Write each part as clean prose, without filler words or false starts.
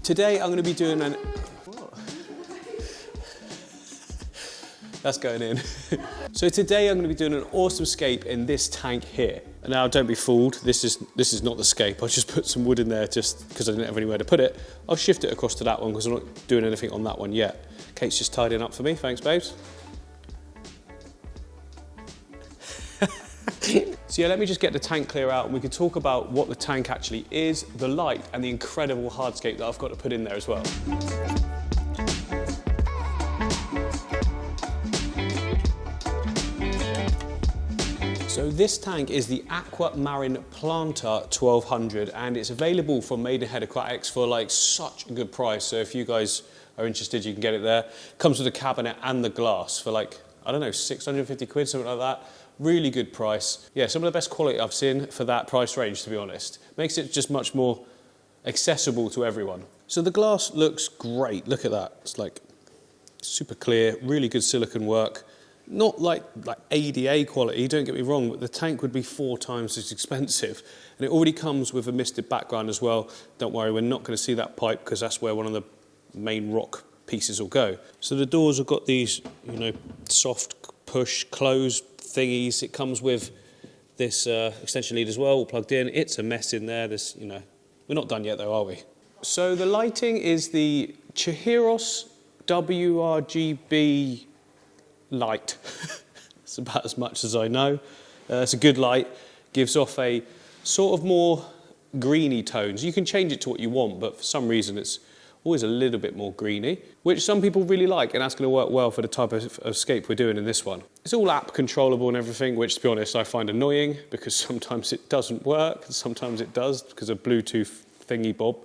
Today I'm going to be doing an... That's going in. So today I'm going to be doing an awesome scape in this tank here. And now don't be fooled, this is not the scape. I just put some wood in there just because I didn't have anywhere to put it. I'll shift it across to that one because I'm not doing anything on that one yet. Kate's just tidying up for me, thanks babes. So yeah, let me just get the tank clear out and we can talk about what the tank actually is, the light and the incredible hardscape that I've got to put in there as well. So this tank is the AQUARIAN Planter 1200 and it's available from Maidenhead Aquatics for like such a good price. So if you guys are interested, you can get it there. Comes with a cabinet and the glass for like, I don't know, 650 quid, something like that. Really good price. Yeah, some of the best quality I've seen for that price range, to be honest. Makes it just much more accessible to everyone. So the glass looks great. Look at that. It's like super clear, really good silicone work. Not like ADA quality, don't get me wrong, but the tank would be 4 times as expensive. And it already comes with a misted background as well. Don't worry, we're not going to see that pipe because that's where one of the main rock pieces will go. So the doors have got these, you know, soft push close thingies. It comes with this extension lead as well, all plugged in. It's a mess in there. There's, you know, we're not done yet though, are we? So the lighting is the Chihiros WRGB light. It's about as much as I know. It's a good light, gives off a sort of more greeny tones. You can change it to what you want, but for some reason it's always a little bit more greeny, which some people really like, and that's going to work well for the type of scape we're doing in this one. It's all app controllable and everything, which to be honest I find annoying because sometimes it doesn't work, sometimes it does because of Bluetooth thingy bob.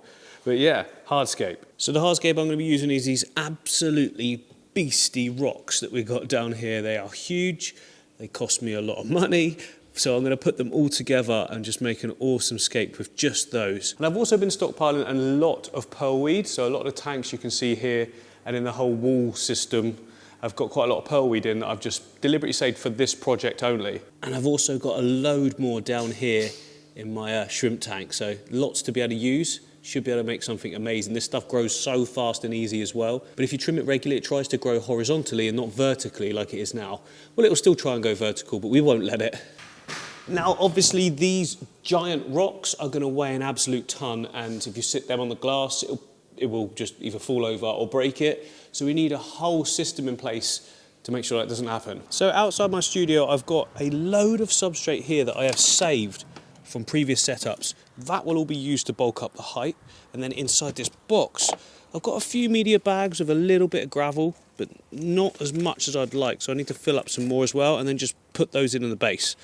But yeah, hardscape. So the hardscape I'm going to be using is these absolutely beastie rocks that we've got down here. They are huge, they cost me a lot of money, so I'm going to put them all together and just make an awesome scape with just those. And I've also been stockpiling a lot of pearlweed, so a lot of the tanks you can see here and in the whole wall system I've got quite a lot of pearlweed in that I've just deliberately saved for this project only. And I've also got a load more down here in my shrimp tank, so lots to be able to use. Should be able to make something amazing. This stuff grows so fast and easy as well. But if you trim it regularly, it tries to grow horizontally and not vertically like it is now. Well, it will still try and go vertical, but we won't let it. Now, obviously, these giant rocks are going to weigh an absolute ton, and if you sit them on the glass, it will just either fall over or break it. So we need a whole system in place to make sure that doesn't happen. So outside my studio, I've got a load of substrate here that I have saved from previous setups. That will all be used to bulk up the height. And then inside this box, I've got a few media bags with a little bit of gravel, but not as much as I'd like. So I need to fill up some more as well and then just put those in the base.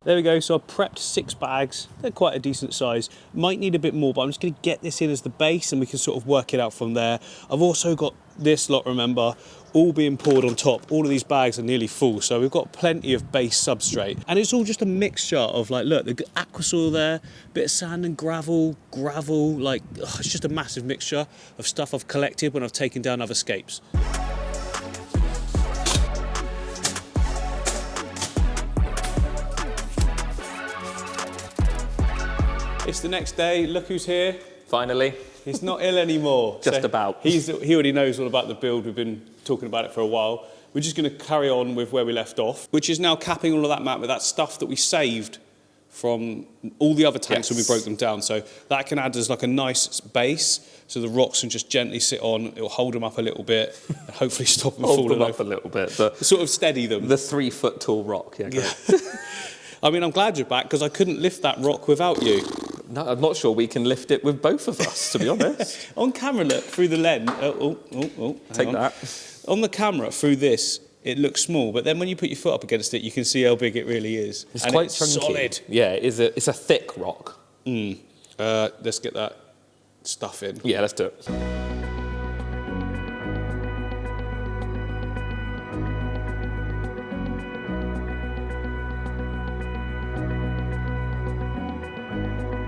There we go, so I've prepped 6 bags. They're quite a decent size. Might need a bit more, but I'm just gonna get this in as the base and we can sort of work it out from there. I've also got this lot, remember, all being poured on top. All of these bags are nearly full, so we've got plenty of base substrate. And it's all just a mixture of like, look, the aqua soil there, bit of sand and gravel, like, it's just a massive mixture of stuff I've collected when I've taken down other scapes. It's the next day, look who's here. Finally. He's not ill anymore. Just so about. He already knows all about the build. We've been talking about it for a while. We're just going to carry on with where we left off, which is now capping all of that mat with that stuff that we saved from all the other tanks when we broke them down. So that can add as like a nice base, so the rocks can just gently sit on. It'll hold them up a little bit, and hopefully stop them falling over. Hold them up a little bit. Sort of steady them. The 3-foot tall rock, yeah. I mean, I'm glad you're back, because I couldn't lift that rock without you. No, I'm not sure we can lift it with both of us, to be honest. On camera, look, through the lens. Take that. On the camera, through this, it looks small, but then when you put your foot up against it, you can see how big it really is. It's quite chunky. Solid. Yeah, it's a thick rock. Let's get that stuff in. Yeah, let's do it.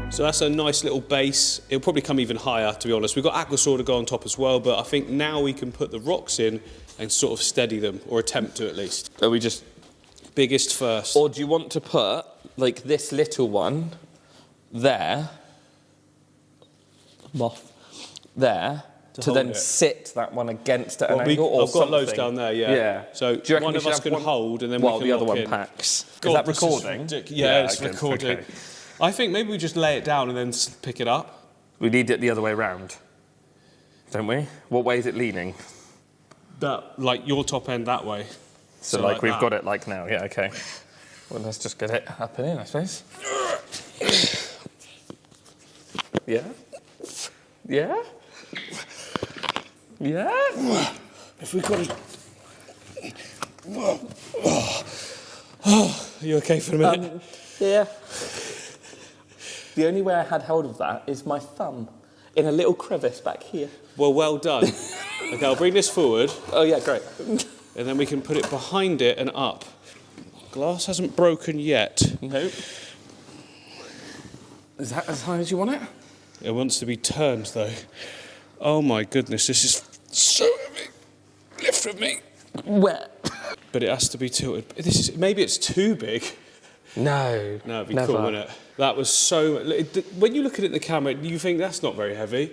So that's a nice little base. It'll probably come even higher, to be honest. We've got aquasaur to go on top as well, but I think now we can put the rocks in and sort of steady them, or attempt to at least. Are we just... Biggest first. Or do you want to put, like, this little one there? Moth. there to hold then it. sit that one against at an Well, angle or I've got loads something? down there, yeah. Yeah. So Do you reckon one we of should us have can one hold and then while we can the other lock one in. packs? God, Is that this recording? Yeah, it's good, recording. okay. I think maybe we just lay it down and then pick it up. We need it the other way round, don't we? What way is it leaning? That, like your top end that way. So like we've that. got it like now, yeah, okay. Well, let's just get it up and in, I suppose. Yeah? Yeah? Yeah? If we got Are you okay for a minute? Yeah. The only way I had hold of that is my thumb in a little crevice back here. Well done. Okay, I'll bring this forward. Oh yeah, great. And then we can put it behind it and up. Glass hasn't broken yet. Nope. Is that as high as you want it? It wants to be turned though. Oh my goodness, this is so heavy. Lift with me. Where? But it has to be tilted. Maybe it's too big. No. No, it'd be never. cool, wouldn't it? That was so... When you look at it in the camera, you think that's not very heavy.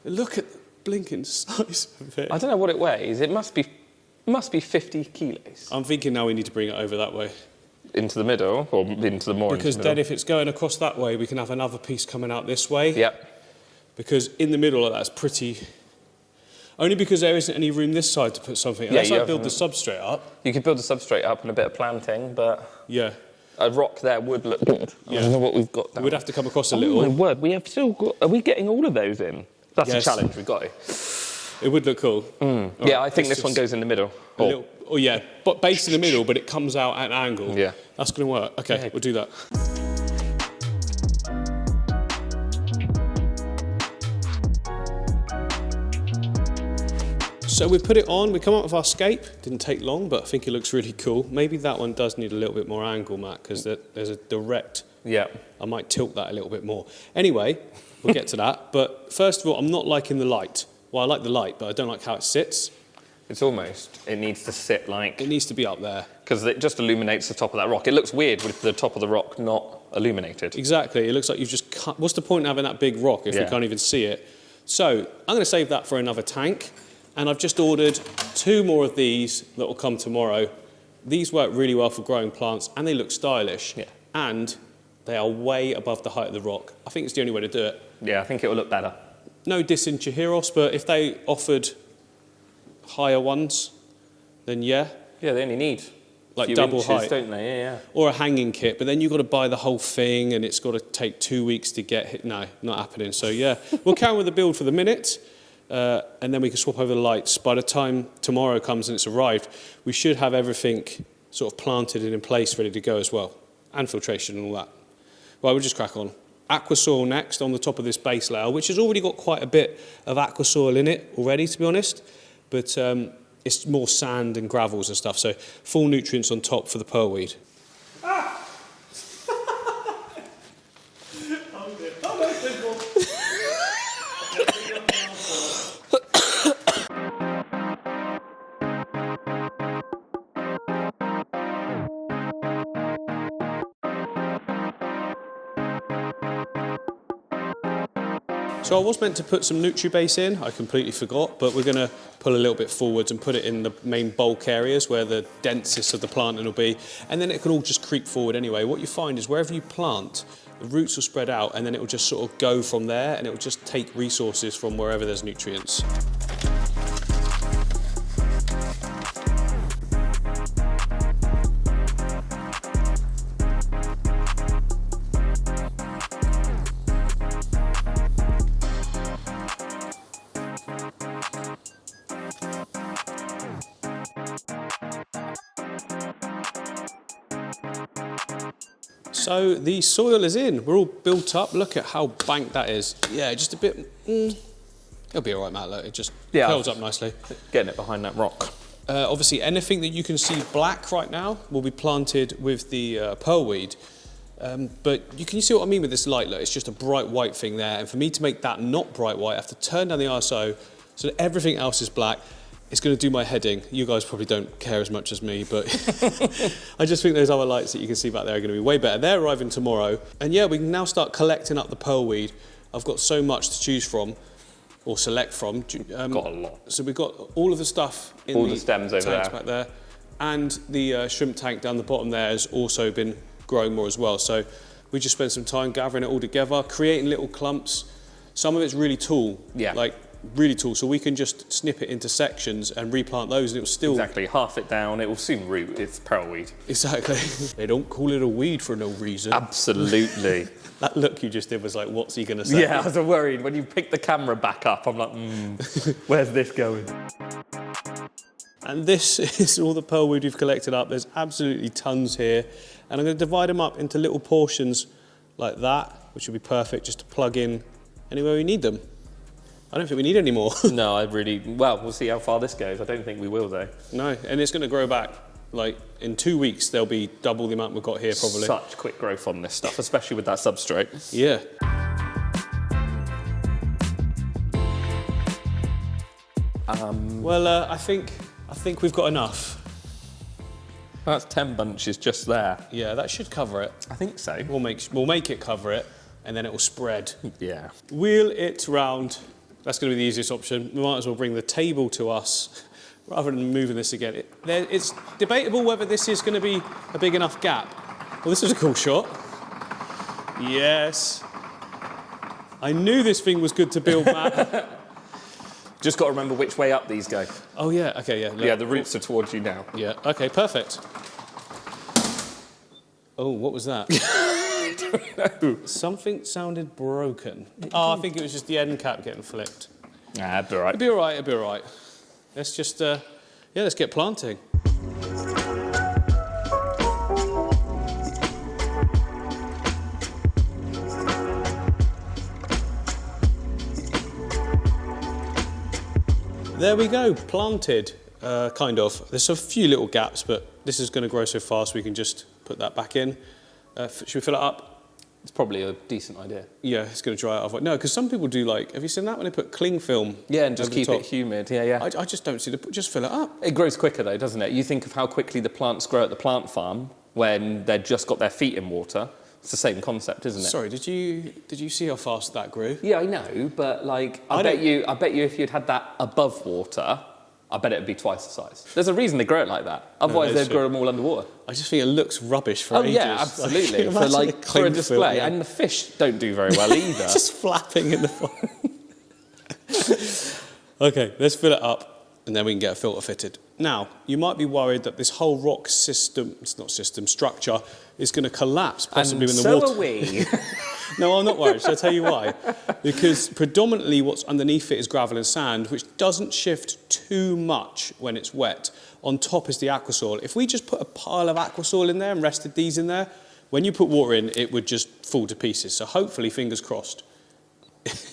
Look at the blinking size of it. I don't know what it weighs. It must be 50 kilos. I'm thinking now we need to bring it over that way. Into the middle, or into the more Because into the then middle? if it's going across that way, we can have another piece coming out this way. Yep. Because in the middle of that's pretty... Only because there isn't any room this side to put something. Yeah, Unless you I have- build the substrate up. You could build a substrate up and a bit of planting, but Yeah. a rock there would look good. I don't know what we've got down. We'd have to come across a Oh my little. word, we have still got... Are we getting all of those in? That's Yes. a challenge, we've got to. It would look cool. Yeah, I think this one goes in the middle. A little, oh yeah, but base in the middle, but it comes out at an angle. Yeah. That's going to work. Okay, Yeah. we'll do that. So we put it on, we come up with our scape. Didn't take long, but I think it looks really cool. Maybe that one does need a little bit more angle, Matt, because there's a direct... Yeah. I might tilt that a little bit more. Anyway, we'll get to that. But first of all, I'm not liking the light. Well, I like the light, but I don't like how it sits. It needs to sit like... It needs to be up there. Because it just illuminates the top of that rock. It looks weird with the top of the rock not illuminated. Exactly. It looks like you've just cut... What's the point of having that big rock if we Yeah. can't even see it? So I'm going to save that for another tank. And I've just ordered 2 more of these that will come tomorrow. These work really well for growing plants and they look stylish. Yeah. And they are way above the height of the rock. I think it's the only way to do it. Yeah, I think it will look better. No diss in Chihiros, but if they offered higher ones, then yeah. Yeah, they only need Like a few double inches, height. don't they? Yeah, yeah. Or a hanging kit, but then you've got to buy the whole thing and it's got to take 2 weeks to get hit. No, not happening. So yeah, we'll carry on with the build for the minute and then we can swap over the lights. By the time tomorrow comes and it's arrived, we should have everything sort of planted and in place, ready to go as well. And filtration and all that. Well, we'll just crack on. Aqua soil next on the top of this base layer, which has already got quite a bit of aqua soil in it already, to be honest. But it's more sand and gravels and stuff, so full nutrients on top for the pearlweed. So I was meant to put some NutriBase in, I completely forgot, but we're going to pull a little bit forwards and put it in the main bulk areas where the densest of the planting will be, and then it can all just creep forward anyway. What you find is wherever you plant, the roots will spread out and then it will just sort of go from there and it will just take resources from wherever there's nutrients. So the soil is in, we're all built up. Look at how banked that is. Yeah, just a bit, it'll be all right, Matt, look, it just curls up nicely. Getting it behind that rock. Obviously, anything that you can see black right now will be planted with the pearlweed. But you see what I mean with this light? Look, it's just a bright white thing there. And for me to make that not bright white, I have to turn down the ISO so that everything else is black. It's going to do my heading. You guys probably don't care as much as me, but I just think those other lights that you can see back there are going to be way better. They're arriving tomorrow. And yeah, we can now start collecting up the pearlweed. I've got so much to choose from. or select from. Got a lot. So we've got all of the stuff in all the stems over tanks there. back there, and the shrimp tank down the bottom there has also been growing more as well. So we just spent some time gathering it all together, creating little clumps. Some of it's really tall, like really tall, so we can just snip it into sections and replant those, and it will still... Exactly, half it down, it will soon root, it's pearlweed. Exactly. They don't call it a weed for no reason. Absolutely. That look you just did was like, what's he going to say? Yeah, I was worried. When you picked the camera back up, I'm like, where's this going? And this is all the pearlweed we've collected up. There's absolutely tons here. And I'm going to divide them up into little portions like that, which will be perfect just to plug in anywhere we need them. I don't think we need any more. No, well, we'll see how far this goes. I don't think we will, though. No, and it's going to grow back. Like, in 2 weeks, there'll be double the amount we've got here, probably. Such quick growth on this stuff, especially with that substrate. Yeah. Well, I think we've got enough. That's 10 bunches just there. Yeah, that should cover it. I think so. We'll make it cover it, and then it will spread. Yeah. Wheel it round. That's going to be the easiest option. We might as well bring the table to us rather than moving this again. It's debatable whether this is going to be a big enough gap. Well, this is a cool shot. Yes. I knew this thing was good to build, Matt. Just got to remember which way up these go. Oh, yeah. Okay, yeah. Yeah, the roots are towards you now. Yeah, okay, perfect. Oh, what was that? Something sounded broken. Oh, I think it was just the end cap getting flipped. Nah, it'll be all right. It'll be all right, it'll be all right. Let's just, let's get planting. There we go, planted, kind of. There's a few little gaps, but this is going to grow so fast we can just put that back in. Should we fill it up? It's probably a decent idea. Yeah, it's going to dry out. No, because some people do have you seen that when they put cling film? Yeah, and just keep it humid. Yeah. I just don't see just fill it up. It grows quicker though, doesn't it? You think of how quickly the plants grow at the plant farm when they've just got their feet in water. It's the same concept, isn't it? Sorry, did you see how fast that grew? Yeah, I know, but like, I bet you if you'd had that above water, I bet it'd be twice the size. There's a reason they grow it like that. Otherwise, they'd grow them all underwater. I just think it looks rubbish for ages. Oh yeah, absolutely. For a display, and the fish don't do very well either. Just flapping in the fire. Okay, let's fill it up, and then we can get a filter fitted. Now, you might be worried that this whole rock structure is going to collapse, possibly in the water. So are we. No, I'm not worried. Shall I tell you why? Because predominantly what's underneath it is gravel and sand, which doesn't shift too much when it's wet. On top is the aquasoil. If we just put a pile of aquasoil in there and rested these in there, when you put water in, it would just fall to pieces. So hopefully, fingers crossed,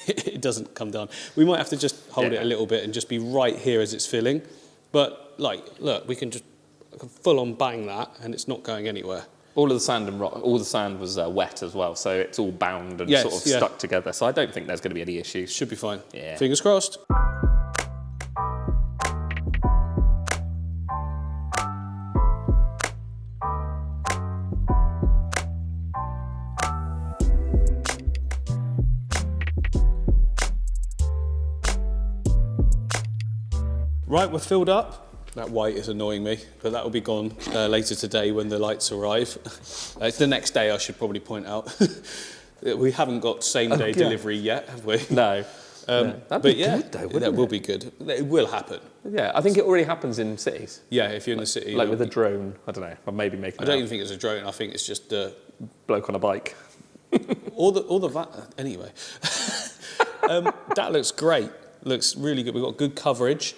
it doesn't come down. We might have to just hold it a little bit and just be right here as it's filling. But, look, we can just full on bang that and it's not going anywhere. All of the sand and rock, all the sand was wet as well, so it's all bound and sort of stuck together. So I don't think there's going to be any issues. Should be fine. Yeah. Fingers crossed. Right, we're filled up. That white is annoying me, but that will be gone later today when the lights arrive. It's the next day, I should probably point out. We haven't got same-day delivery yet, have we? No. That'd be good, though, wouldn't it? That will be good. It will happen. Yeah, I think it already happens in cities. Yeah, if you're in the city. Like with a drone, I don't know, or maybe making I don't even think it's a drone, I think it's just a bloke on a bike. Anyway. That looks great. Looks really good. We've got good coverage.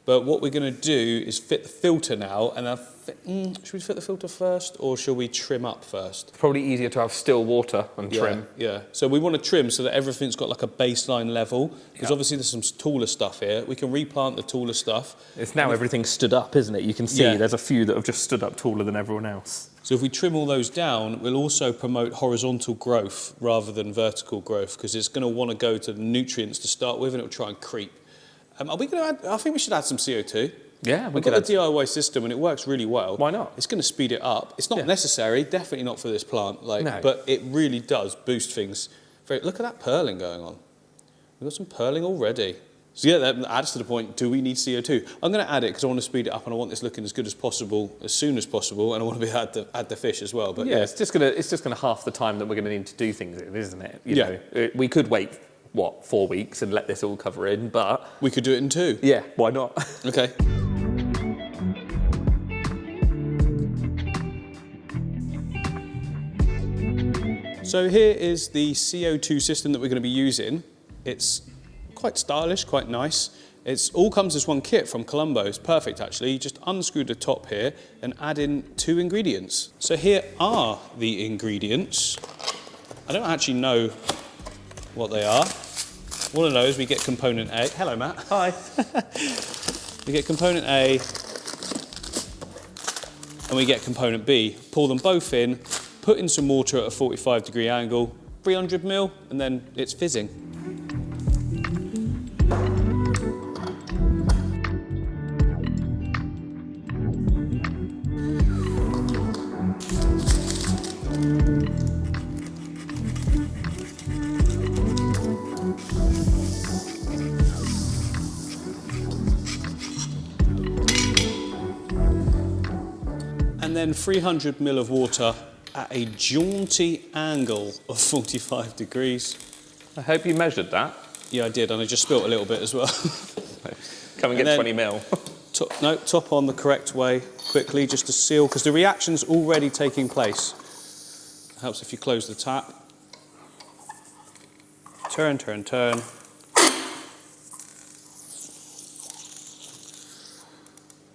But what we're going to do is fit the filter now, and should we fit the filter first, or shall we trim up first? Probably easier to have still water and trim. Yeah, so we want to trim so that everything's got like a baseline level, because obviously there's some taller stuff here. We can replant the taller stuff. It's now everything's stood up, isn't it? You can see there's a few that have just stood up taller than everyone else. So if we trim all those down, we'll also promote horizontal growth rather than vertical growth, because it's going to want to go to the nutrients to start with, and it'll try and creep. Are we going to add? I think we should add some CO2. Yeah, we've got a DIY system and it works really well. Why not? It's going to speed it up. It's not necessary, definitely not for this plant. But it really does boost things. Look at that purling going on. We've got some pearling already. So yeah, that adds to the point, do we need CO2? I'm going to add it because I want to speed it up and I want this looking as good as possible, as soon as possible, and I want to be able to add the fish as well. But yeah, it's just gonna half the time that we're gonna need to do things in, isn't it? You know, we could wait, 4 weeks and let this all cover in, but... We could do it in 2. Yeah, why not? Okay. So here is the CO2 system that we're going to be using. It's quite stylish, quite nice. It all comes as one kit from Colombo. It's perfect actually. You just unscrew the top here and add in 2 ingredients. So here are the ingredients. I don't actually know what they are. All I know is we get component A. Hello, Matt. Hi. We get component A and we get component B. Pour them both in, put in some water at a 45-degree angle, 300 ml, and then it's fizzing. And then 300 ml of water at a jaunty angle of 45 degrees. I hope you measured that. Yeah, I did, and I just spilt a little bit as well. Come and get 20 mil. Top on the correct way quickly, just to seal, because the reaction's already taking place. It helps if you close the tap. Turn, turn, turn.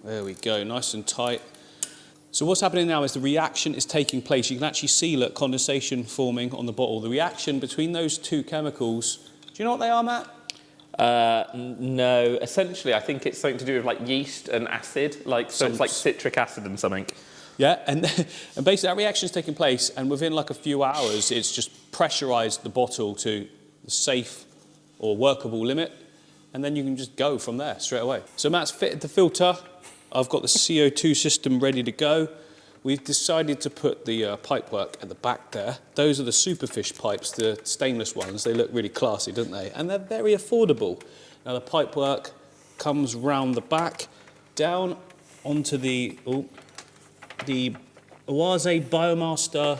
There we go, nice and tight. So what's happening now is the reaction is taking place. You can actually see, look, condensation forming on the bottle. The reaction between those 2 chemicals, do you know what they are, Matt? No, essentially I think it's something to do with like yeast and acid, so it's like citric acid and something. Yeah, and basically that reaction is taking place, and within like a few hours it's just pressurized the bottle to the safe or workable limit, and then you can just go from there straight away. So Matt's fitted the filter. I've got the CO2 system ready to go. We've decided to put the pipework at the back there. Those are the superfish pipes, the stainless ones. They look really classy, don't they? And they're very affordable. Now the pipework comes round the back, down onto the Oase Biomaster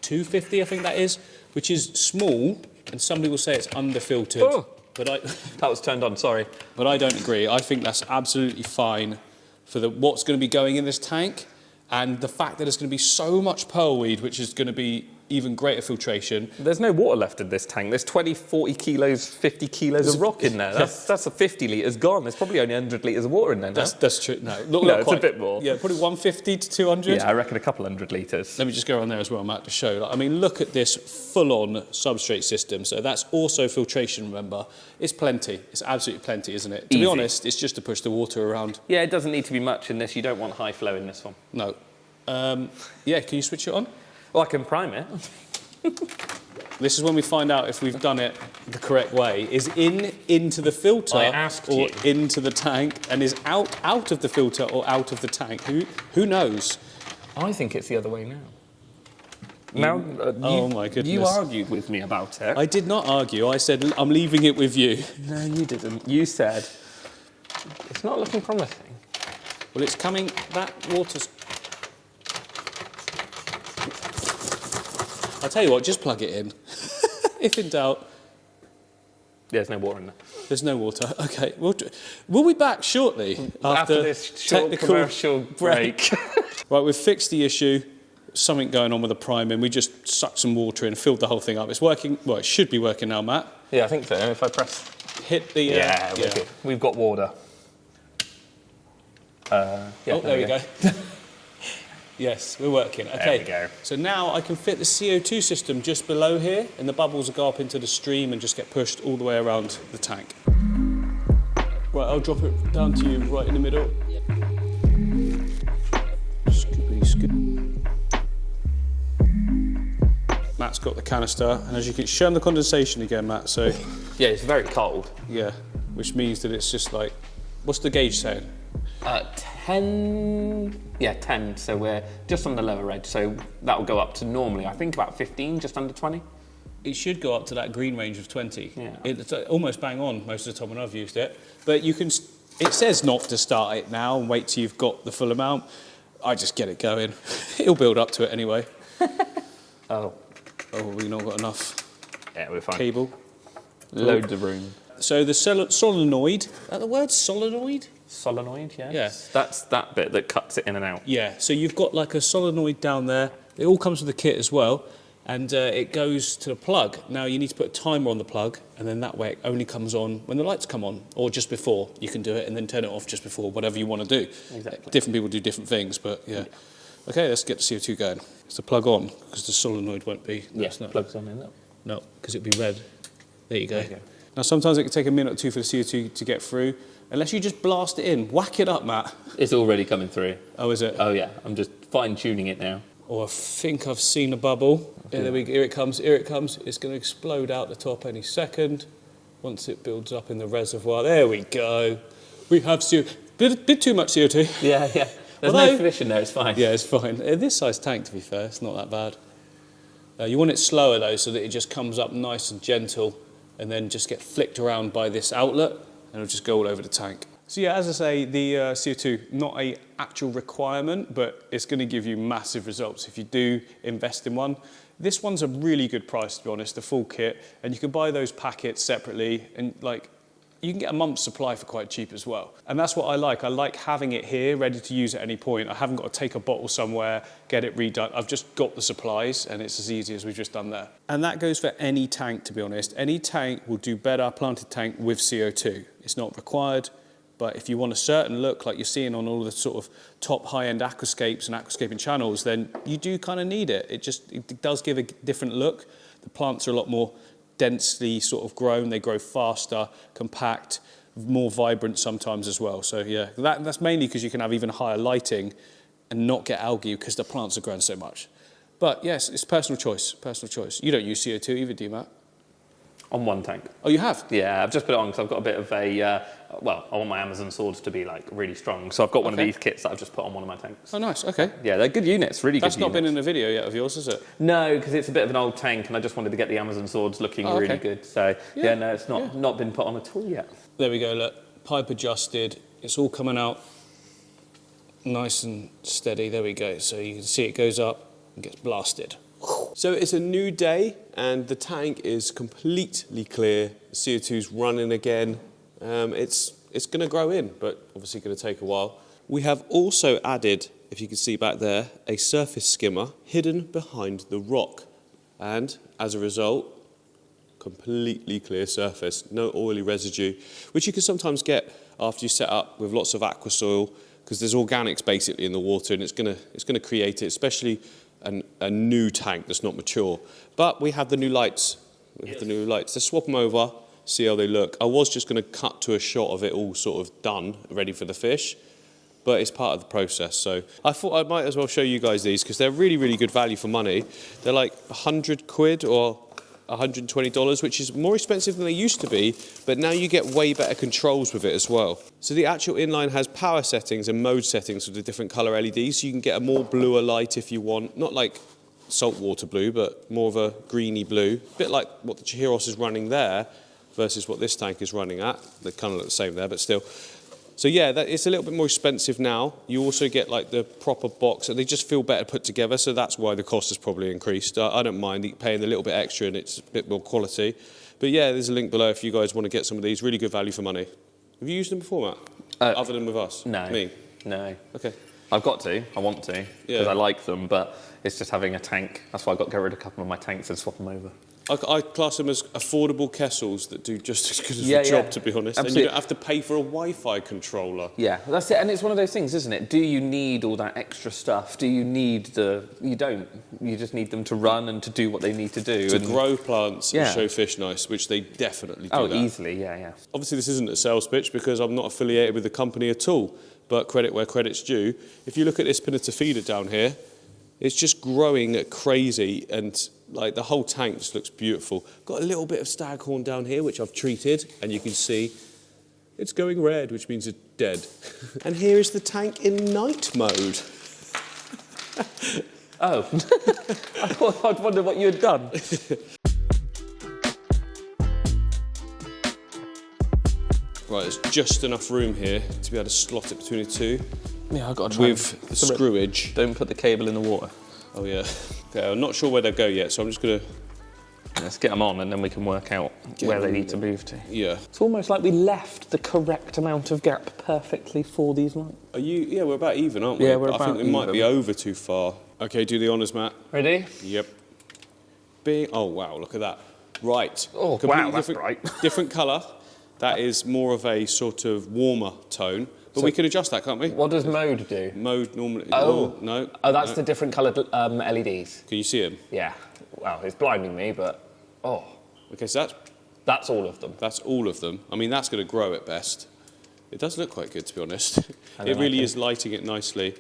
250, I think that is, which is small, and some people say it's underfiltered. Oh, but that was turned on, sorry. But I don't agree. I think that's absolutely fine for what's going to be going in this tank, and the fact that there's going to be so much pearlweed, which is going to be even greater filtration. There's no water left in this tank. There's 20, 40 kilos, 50 kilos of rock in there. That's a 50 litres gone. There's probably only 100 litres of water in there now. That's true. No, it's a bit more. Yeah, probably 150 to 200. Yeah, I reckon a couple 100 litres. Let me just go around there as well, Matt, to show. I mean, look at this full-on substrate system. So that's also filtration, remember. It's plenty. It's absolutely plenty, isn't it? To be honest, it's just to push the water around. Yeah, it doesn't need to be much in this. You don't want high flow in this one. No. Yeah, can you switch it on? Well, I can prime it. This is when we find out if we've done it the correct way. Is into the filter or into the tank, and is out of the filter or out of the tank? Who knows? I think it's the other way now. Oh my goodness. You argued with me about it. I did not argue. I said, I'm leaving it with you. No, you didn't. You said, it's not looking promising. Well, it's coming. That water's... I'll tell you what, just plug it in. If in doubt. There's no water in there. There's no water. Okay, we'll be back shortly after this short commercial break. Right, we've fixed the issue. Something going on with the priming. We just sucked some water in, filled the whole thing up. It's working. Well, it should be working now, Matt. Yeah, I think so. If I press... Hit the... yeah, we're good. We've got water. Yeah, there we go. Yes, we're working. Okay, there we go. So now I can fit the CO2 system just below here, and the bubbles will go up into the stream and just get pushed all the way around the tank. Right, I'll drop it down to you right in the middle. Scoopity scoop. Matt's got the canister, and as you can show him the condensation again, Matt. So yeah, it's very cold. Yeah, which means that it's just like, what's the gauge saying? 10, yeah, 10, so we're just on the lower edge, so that will go up to normally, I think about 15, just under 20. it should go up to that green range of 20. Yeah. It's almost bang on most of the time when I've used it. But you can, it says not to start it now and wait till you've got the full amount. I just get it going. It'll build up to it anyway. Oh, we've not got enough yeah, we're fine. cable. Loads of room. So the solenoid, is that the word, solenoid? Solenoid, yes. Yeah. That's that bit that cuts it in and out. Yeah, so you've got like a solenoid down there. It all comes with the kit as well. And it goes to the plug. Now you need to put a timer on the plug, and then that way it only comes on when the lights come on, or just before. You can do it and then turn it off just before, whatever you want to do. Exactly. Different people do different things, but yeah. Okay, let's get the CO2 going. It's the plug on, because the solenoid won't be. Yes, plugs on in that. No, because it'll be red. There you go. There you go. Now sometimes it can take a minute or two for the CO2 to get through, unless you just blast it in. Whack it up, Matt. It's already coming through. Oh, is it? Oh yeah, I'm just fine-tuning it now. Oh, I think I've seen a bubble. Yeah, there we go. Here it comes, here it comes. It's going to explode out the top any second once it builds up in the reservoir. There we go. We have CO2. Bit too much CO2. Yeah, yeah. There's no fish in there, it's fine. Yeah, it's fine. This size tank, to be fair, it's not that bad. You want it slower, though, so that it just comes up nice and gentle and then just get flicked around by this outlet and it'll just go all over the tank. So yeah, as I say, the CO2, not an actual requirement, but it's going to give you massive results if you do invest in one. This one's a really good price, to be honest, the full kit, and you can buy those packets separately, and like, you can get a month's supply for quite cheap as well. And that's what I like. I like having it here, ready to use at any point. I haven't got to take a bottle somewhere, get it redone. I've just got the supplies, and it's as easy as we've just done there. And that goes for any tank, to be honest. Any tank will do better, planted tank with CO2. It's not required. But if you want a certain look, like you're seeing on all the sort of top high-end aquascapes and aquascaping channels, then you do kind of need it. It does give a different look. The plants are a lot more densely sort of grown. They grow faster, compact, more vibrant sometimes as well. So yeah, that's mainly because you can have even higher lighting and not get algae because the plants are growing so much. But yes, it's personal choice, personal choice. You don't use CO2 either, do you, Matt? On one tank. Oh, you have? Yeah, I've just put it on because I've got a bit of a, well, I want my Amazon swords to be like really strong. So I've got one of these kits that I've just put on one of my tanks. Oh, nice, okay. Yeah, they're good units, really good units. That's not been in a video yet of yours, is it? No, because it's a bit of an old tank and I just wanted to get the Amazon swords looking really good. So yeah, no, it's not been put on at all yet. There we go, look, pipe adjusted. It's all coming out nice and steady. There we go. So you can see it goes up and gets blasted. So it's a new day and the tank is completely clear. The CO2's running again. It's going to grow in, but obviously going to take a while. We have also added, if you can see back there, a surface skimmer hidden behind the rock. And as a result, completely clear surface, no oily residue, which you can sometimes get after you set up with lots of aqua soil, because there's organics basically in the water, and it's going to create it, especially a new tank that's not mature. But we have the new lights. Let's swap them over, see how they look. I was just going to cut to a shot of it all sort of done, ready for the fish, but it's part of the process. So I thought I might as well show you guys these because they're really, really good value for money. They're like 100 quid or $120, which is more expensive than they used to be, but now you get way better controls with it as well. So the actual inline has power settings and mode settings with the different color LEDs, so you can get a more bluer light if you want, not like saltwater blue, but more of a greeny blue, a bit like what the Chihiros is running there versus what this tank is running at. They kind of look the same there, but still. So yeah, it's a little bit more expensive now. You also get like the proper box, and they just feel better put together, so that's why the cost has probably increased. I don't mind paying a little bit extra and it's a bit more quality. But yeah, there's a link below if you guys want to get some of these. Really good value for money. Have you used them before, Matt? Other than with us? No. Me? No. Okay. I've got to. I want to. Because I like them, but it's just having a tank. That's why I've got to get rid of a couple of my tanks and swap them over. I class them as affordable Kessels that do just as good as the job, to be honest. Absolutely. And you don't have to pay for a Wi-Fi controller. Yeah, that's it. And it's one of those things, isn't it? Do you need all that extra stuff? Do you need You don't. You just need them to run and to do what they need to do. To grow plants and show fish nice, which they definitely do. Oh, easily, yeah. Obviously, this isn't a sales pitch because I'm not affiliated with the company at all, but credit where credit's due. If you look at this Pinata feeder down here, it's just growing crazy, and like the whole tank just looks beautiful. Got a little bit of staghorn down here, which I've treated, and you can see it's going red, which means it's dead. And here is the tank in night mode. Oh, I'd wonder what you had done. Right, there's just enough room here to be able to slot it between the two. Yeah, I've got to try with the screwage. Don't put the cable in the water. Oh yeah. Okay, I'm not sure where they'll go yet, so I'm just gonna... Let's get them on and then we can work out where they need to move to. Yeah. It's almost like we left the correct amount of gap perfectly for these lights. Are you... Yeah, we're about even, aren't we? Yeah, we're I about think we might be even. over too far. Okay, do the honours, Matt. Ready? Yep. Bing. Oh, wow, look at that. Right. Oh, Completely wow, that's different, bright. different colour. That is more of a sort of warmer tone. But we can adjust that, can't we? What does mode do? Mode normally... Oh. No. Oh, that's no. the different coloured LEDs. Can you see them? Yeah. Well, it's blinding me, but... Oh. Okay, so That's all of them. that's all of them. I mean, that's going to grow at best. It does look quite good, to be honest. And It then really is lighting it nicely.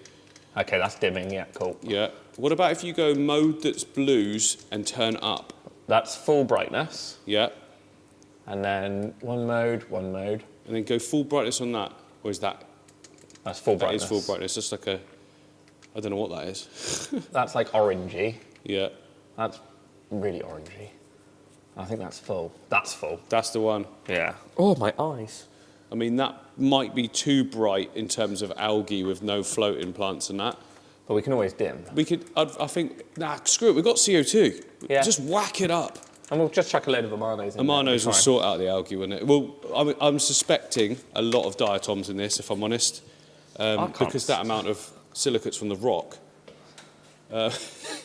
Okay, that's dimming, yeah, cool. Yeah. What about if you go mode that's blues and turn up? That's full brightness. Yeah. And then one mode. And then go full brightness on that. Or is that... That's full That brightness. is full brightness. Just like a... I don't know what that is. That's like orangey. Yeah. That's really orangey. I think that's full. That's full. That's the one. Yeah. Oh, my eyes. I mean, that might be too bright in terms of algae with no floating plants and that. But we can always dim. We could... I think... Nah, screw it. We've got CO2. Yeah. Just whack it up. And we'll just chuck a load of amanos in Amanos will there. sort out the algae, won't it? Well, I'm suspecting a lot of diatoms in this, if I'm honest, because that amount of silicates from the rock.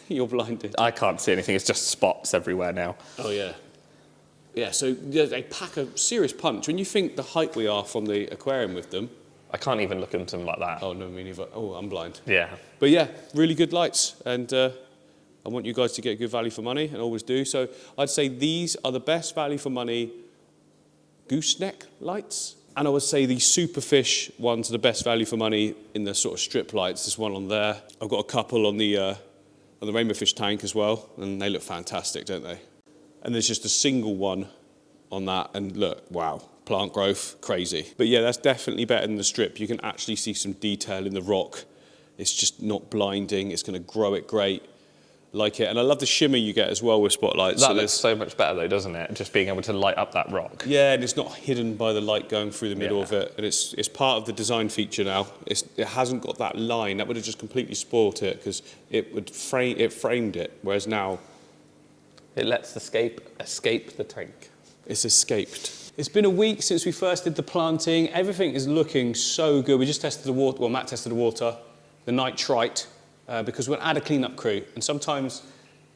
You're blinded. I can't see anything. It's just spots everywhere now. Oh yeah. Yeah. So yeah, they pack a serious punch. When you think the height we are from the aquarium with them. I can't even look into them like that. Oh no, me neither. Oh, I'm blind. Yeah. But yeah, really good lights, and I want you guys to get good value for money, and always do. So I'd say these are the best value for money gooseneck lights. And I would say the Superfish ones are the best value for money in the sort of strip lights. There's one on there. I've got a couple on the rainbow fish tank as well, and they look fantastic, don't they? And there's just a single one on that, and look, wow, plant growth, crazy. But yeah, that's definitely better than the strip. You can actually see some detail in the rock. It's just not blinding. It's going to grow it great. Like it. And I love the shimmer you get as well with spotlights. That looks so much better though, doesn't it? Just being able to light up that rock. Yeah, and it's not hidden by the light going through the middle of it. And it's part of the design feature now. It hasn't got that line. That would have just completely spoilt it because it framed it. Whereas now... It lets the escape the tank. It's escaped. It's been a week since we first did the planting. Everything is looking so good. We just tested the water, well, Matt tested the water, the nitrite, because we'll add a clean-up crew. And sometimes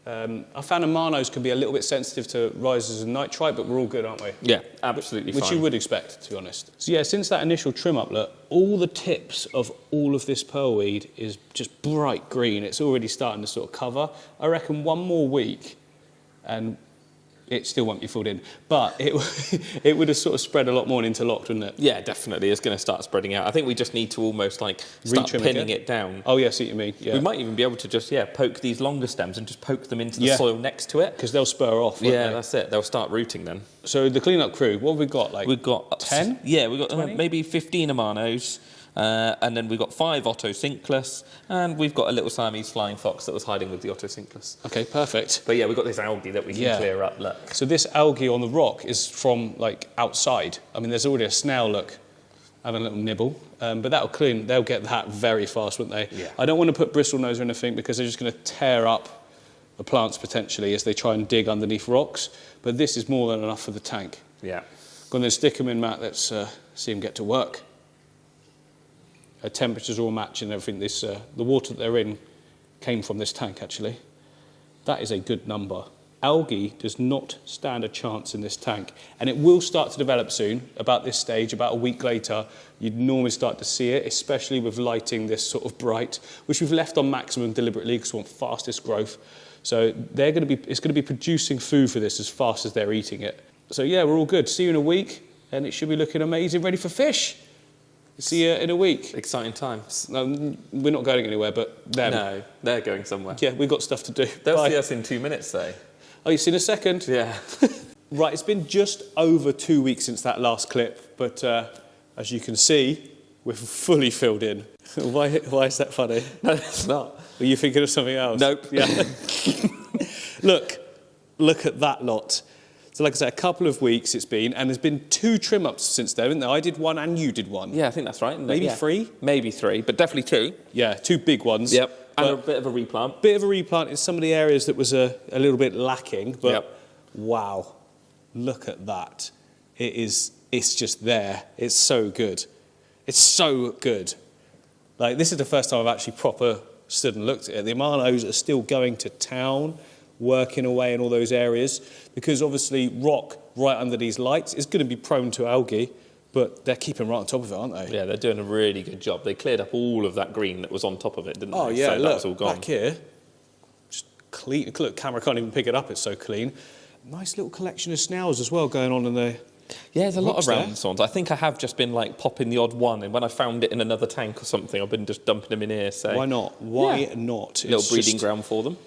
I found amanos can be a little bit sensitive to rises in nitrite, but we're all good, aren't we? Yeah, absolutely Which fine. you would expect, to be honest. So yeah, since that initial trim up, look, all the tips of all of this pearlweed is just bright green. It's already starting to sort of cover. I reckon one more week and it still won't be filled in, but it would have sort of spread a lot more and interlocked, wouldn't it? Yeah, definitely. It's going to start spreading out. I think we just need to almost like start Retrim pinning again? it down. Oh, yeah, I see what you mean. Yeah. We might even be able to just, poke these longer stems and just poke them into the Yeah. soil next to it. Because they'll spur off, won't Yeah, they? that's it. They'll start rooting then. So the clean-up crew, what have we got? Like We've got 10? Yeah, we've got 20? maybe 15 amanos. And then we've got 5 otocinclus, and we've got a little Siamese flying fox that was hiding with the otocinclus. Okay, perfect. But yeah, we've got this algae that we can Yeah. clear up, look. So this algae on the rock is from like outside. I mean, there's already a snail, look, having a little nibble. But they'll get that very fast, won't they? Yeah. I don't want to put bristlenose or anything because they're just going to tear up the plants potentially as they try and dig underneath rocks. But this is more than enough for the tank. Yeah. Going to stick them in, Matt. Let's see them get to work. Temperatures are all matching everything. The water that they're in came from this tank, actually. That is a good number. Algae does not stand a chance in this tank. And it will start to develop soon. About this stage, about a week later, you'd normally start to see it, especially with lighting this sort of bright, which we've left on maximum deliberately because we want fastest growth. So it's going to be producing food for this as fast as they're eating it. So yeah, we're all good. See you in a week, and it should be looking amazing, ready for fish. See you in a week. Exciting times. No, we're not going anywhere, but them. No, they're going somewhere. Yeah, we've got stuff to do. They'll Bye. see us in 2 minutes, though. Oh, you see in a second? Yeah. Right, it's been just over 2 weeks since that last clip, but as you can see, we're fully filled in. Why is that funny? No, it's not. Were you thinking of something else? Nope. Yeah. Look at that lot. So like I said, a couple of weeks it's been, and there's been 2 trim-ups since then, haven't there? I did one and you did one. Yeah, I think that's right. Maybe 3? Maybe 3, but definitely 2. Yeah, 2 big ones. Yep, and a bit of a replant. Bit of a replant in some of the areas that was a little bit lacking, but wow, look at that. It's just there. It's so good. It's so good. Like, this is the first time I've actually proper stood and looked at it. The Amanos are still going to town, working away in all those areas, because obviously rock right under these lights is going to be prone to algae, but they're keeping right on top of it, aren't they? Yeah, they're doing a really good job. They cleared up all of that green that was on top of it, didn't they? Oh, yeah, so look, that was all gone. back here, just clean. Look, camera can't even pick it up, it's so clean. Nice little collection of snails as well going on in there. Yeah, there's a lot of there. round swans. I think I have just been like popping the odd one, and when I found it in another tank or something, I've been just dumping them in here. So Why not? Why not? Little breeding ground for them.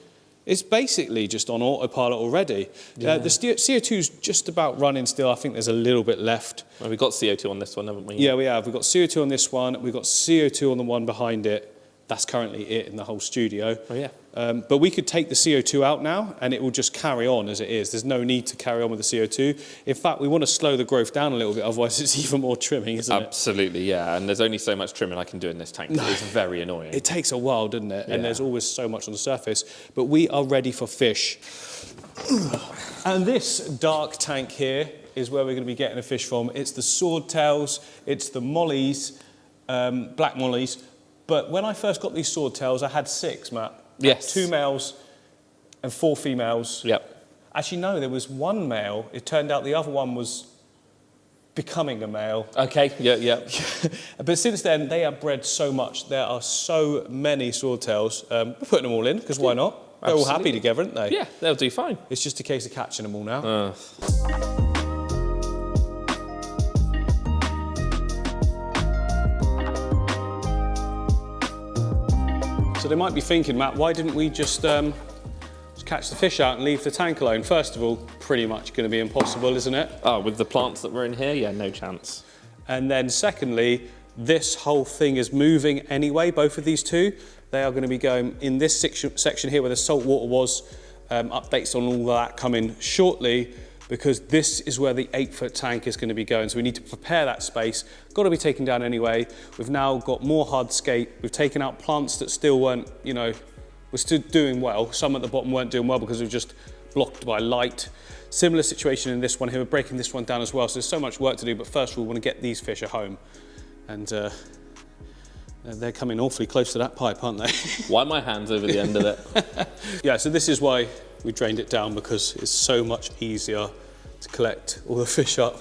It's basically just on autopilot already. Yeah. The CO2's just about running still. I think there's a little bit left. Well, we've got CO2 on this one, haven't we? Yeah, we have. We've got CO2 on this one. We've got CO2 on the one behind it. That's currently it in the whole studio. Oh, yeah. But we could take the CO2 out now and it will just carry on as it is. There's no need to carry on with the CO2. In fact, we want to slow the growth down a little bit, otherwise it's even more trimming, isn't it? Absolutely, yeah. And there's only so much trimming I can do in this tank. It's very annoying. It takes a while, doesn't it? Yeah. And there's always so much on the surface. But we are ready for fish. And this dark tank here is where we're going to be getting a fish from. It's the Swordtails, it's the Mollies, black Mollies. But when I first got these Swordtails, I had 6, Matt. Yes. 2 males and 4 females. Yep. Actually, no, there was 1 male. It turned out the other one was becoming a male. Okay, yeah. But since then, they have bred so much. There are so many Swordtails. We're putting them all in, because why not? They're all happy together, aren't they? Yeah, they'll do fine. It's just a case of catching them all now. So they might be thinking, Matt, why didn't we just catch the fish out and leave the tank alone? First of all, pretty much going to be impossible, isn't it? Oh, with the plants that were in here, yeah, no chance. And then secondly, this whole thing is moving anyway, both of these two. They are going to be going in this section here where the salt water was. Updates on all that coming shortly, because this is where the 8-foot tank is going to be going. So we need to prepare that space. Got to be taken down anyway. We've now got more hardscape. We've taken out plants that still weren't, were still doing well. Some at the bottom weren't doing well because we were just blocked by light. Similar situation in this one here. We're breaking this one down as well. So there's so much work to do, but first of all, we want to get these fish at home. And they're coming awfully close to that pipe, aren't they? Why my hands over the end of it? Yeah, so this is why we drained it down, because it's so much easier to collect all the fish up.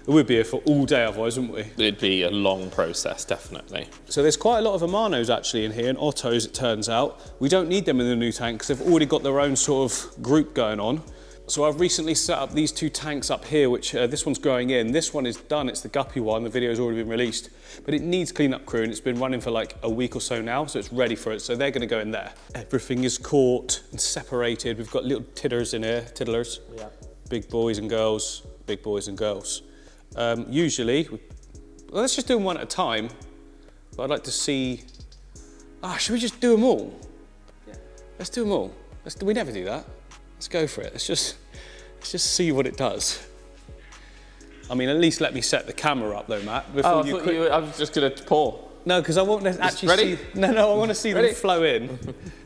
It would be here for all day otherwise, wouldn't we? It'd be a long process, definitely. So there's quite a lot of Amanos actually in here, and Ottos it turns out. We don't need them in the new tank because they've already got their own sort of group going on. So I've recently set up these 2 tanks up here, which this one's growing in. This one is done, it's the guppy one, the video's already been released. But it needs clean-up crew, and it's been running for like a week or so now, so it's ready for it. So they're gonna go in there. Everything is caught and separated. We've got little tiddlers in here, tiddlers. Yeah. Big boys and girls, big boys and girls. Usually, well, let's just do them one at a time. But I'd like to see, should we just do them all? Yeah. Let's do them all. We never do that. Let's go for it. Let's just see what it does. I mean, at least let me set the camera up though, Matt. Before I was just going to pour. No, because I want to actually ready? see... No, I want to see them flow in.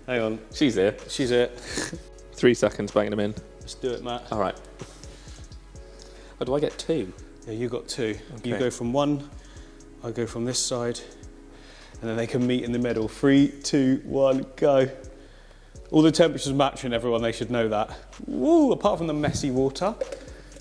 Hang on. She's here. She's here. 3 seconds, banging them in. Let's do it, Matt. All right. Oh, do I get 2? Yeah, you got 2. Okay. You go from 1, I go from this side, and then they can meet in the middle. 3, 2, 1, go. All the temperatures matching, everyone, they should know that. Woo, apart from the messy water.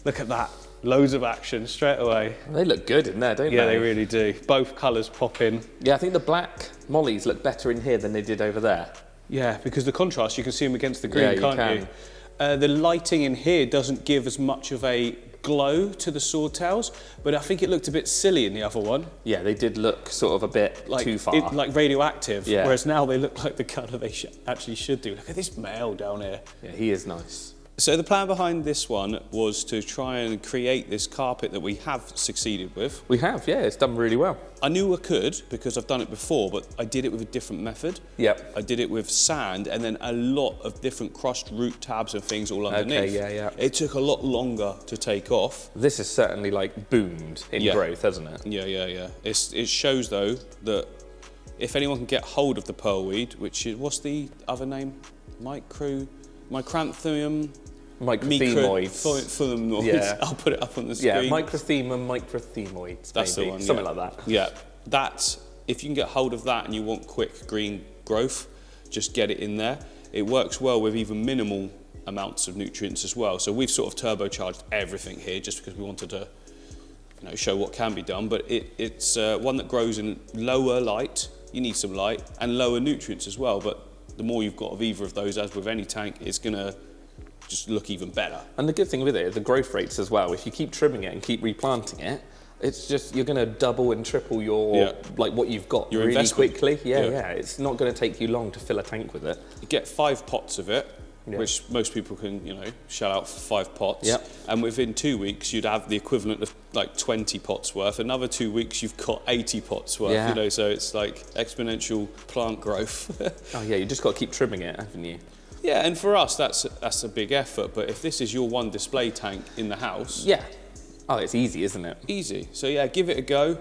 Look at that. Loads of action straight away. They look good in there, don't they? Yeah, they really do. Both colours pop in. Yeah, I think the black Mollies look better in here than they did over there. Yeah, because the contrast, you can see them against the green, Yeah, can't you? The lighting in here doesn't give as much of a glow to the Swordtails, but I think it looked a bit silly in the other one. Yeah, they did look sort of a bit too far. Like radioactive, Yeah. whereas now they look like the colour they actually should do. Look at this male down here. Yeah, he is nice. So the plan behind this one was to try and create this carpet that we have succeeded with. We have, yeah, it's done really well. I knew I could because I've done it before, but I did it with a different method. Yep. I did it with sand and then a lot of different crossed root tabs and things all underneath. Okay, yeah. It took a lot longer to take off. This is certainly like boomed in growth, hasn't it? Yeah. It shows though that if anyone can get hold of the pearlweed, which is, what's the other name? Micranthemum? Microthemoids. Yeah. I'll put it up on the screen. Yeah, microthemoids. That's maybe. the one. Something like that. Yeah, that's, if you can get hold of that and you want quick green growth, just get it in there. It works well with even minimal amounts of nutrients as well. So we've sort of turbocharged everything here just because we wanted to, you know, show what can be done. But it's one that grows in lower light. You need some light and lower nutrients as well. But the more you've got of either of those, as with any tank, it's gonna just look even better. And the good thing with it is the growth rates as well. If you keep trimming it and keep replanting it, it's just, you're going to double and triple your, like what you've got your really investment. quickly. Yeah. It's not going to take you long to fill a tank with it. You get 5 pots of it, which most people can, you know, shell out for 5 pots. Yep. And within 2 weeks, you'd have the equivalent of like 20 pots worth. Another 2 weeks, you've got 80 pots worth. Yeah. You know, so it's like exponential plant growth. Oh yeah, you just got to keep trimming it, haven't you? Yeah, and for us, that's a big effort. But if this is your one display tank in the house, Yeah. Oh, it's easy, isn't it? easy. So yeah, give it a go.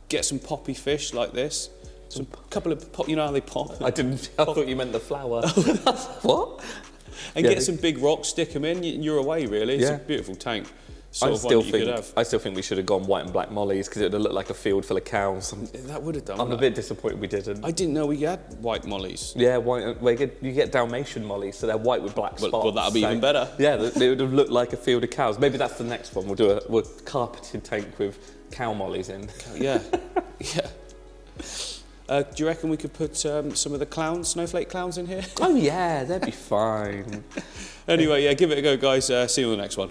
Get some poppy fish like this. Some couple of you know how they pop. I thought you meant the flower. What? And get some big rocks, stick them in. You're away really. It's Yeah. a beautiful tank. I Sort of still one that you could have. think we should have gone white and black mollies because it would have looked like a field full of cows. That would have done. I'm a that. bit disappointed we didn't. I didn't know we had white mollies. Yeah, white. You get Dalmatian mollies, so they're white with black spots. Well, that'll be so- even better. Yeah, they would have looked like a field of cows. Maybe that's the next one. We'll do a carpeted tank with cow mollies in. Yeah, yeah. Do you reckon we could put some of the snowflake clowns in here? Oh yeah, they'd be fine. Anyway, yeah, give it a go, guys. See you on the next one.